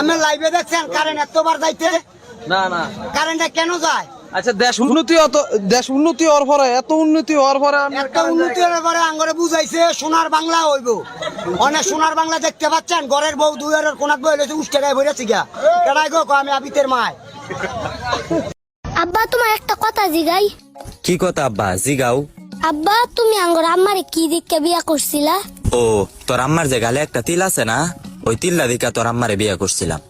আমি লাইভে দেখছেন কারেন্ট এতবার যাইতে না না কারেন্টটা কেন যায়? আচ্ছা দেশ উন্নতি হওয়ার পরে এত উন্নতি হওয়ার পরে একটা উন্নতি হওয়ার পরে আঙ্গরে বুঝাইছে সোনার বাংলা হইব। অনেক সোনার বাংলা দেখতে পাচ্ছেন, ঘরের বউ দুয়ারের কোনাক বই হইছে উষ্টা গায়ে ভরেছি গা। কেডাই গো কয় আমি আবিতের মায়। আব্বা তোমার একটা কথা জিগাই। কি কথা আব্বা জিগাও? আব্বা তুমি আঙ্গর আম্মারে কি দিকে বিয়া করছিলা? ও তোর আম্মার যে গালে একটা তিল আছে না, ওই তিল্লা দিকা তোর আম্মারে বিয়া করছিলাম।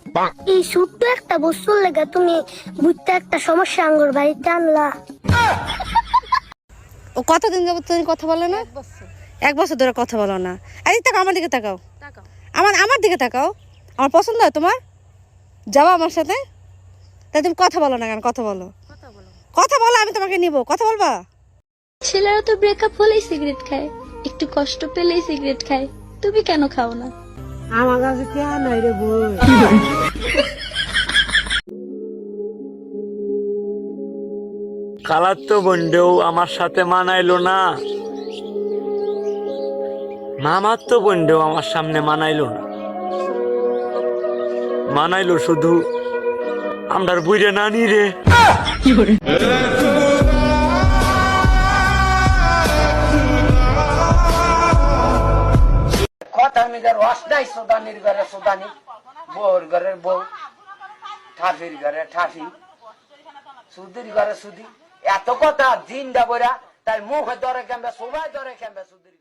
এই ছোট্ট একটা বস্তুর লেগে তুমি বুঝতে একটা সমস্যা আঙ্গর বাড়িতে আনলা। ও কতদিন যাবত তুমি কথা বলো না? এক বছর ধরে কথা বলো না। এই তাকাও, আমার দিকে তাকাও, আমার দিকে তাকাও। আমার পছন্দ হয় তোমার? যাবো আমার সাথে? তাই তুমি কথা বলো না কেন? কথা বলো, আমি তোমাকে নিব। কথা বলবা? ছেলেরা তো ব্রেকআপ হলেই সিগারেট খায়, একটু কষ্ট পেলেই সিগারেট খায়, তুমি কেন খাও না? আমার কাছে কে নাই রে বই। খালার তো বোনটাও আমার সাথে মানাইলো না, মামার তো বোনটাও আমার সামনে মানাইলো না, মানাইলো শুধু আমরার বুইরে নানি রে। কথার মিগে রস নাই, সুদানির ঘরে সুদানি, বউর ঘরের বউ, ঠাফির ঘরে ঠাফি, সুদির ঘরে সুদি। এত কথা জিন্দা বইরা তার মুখে ধরে কেমবে, সবাই ধরে কেমবে সুদির।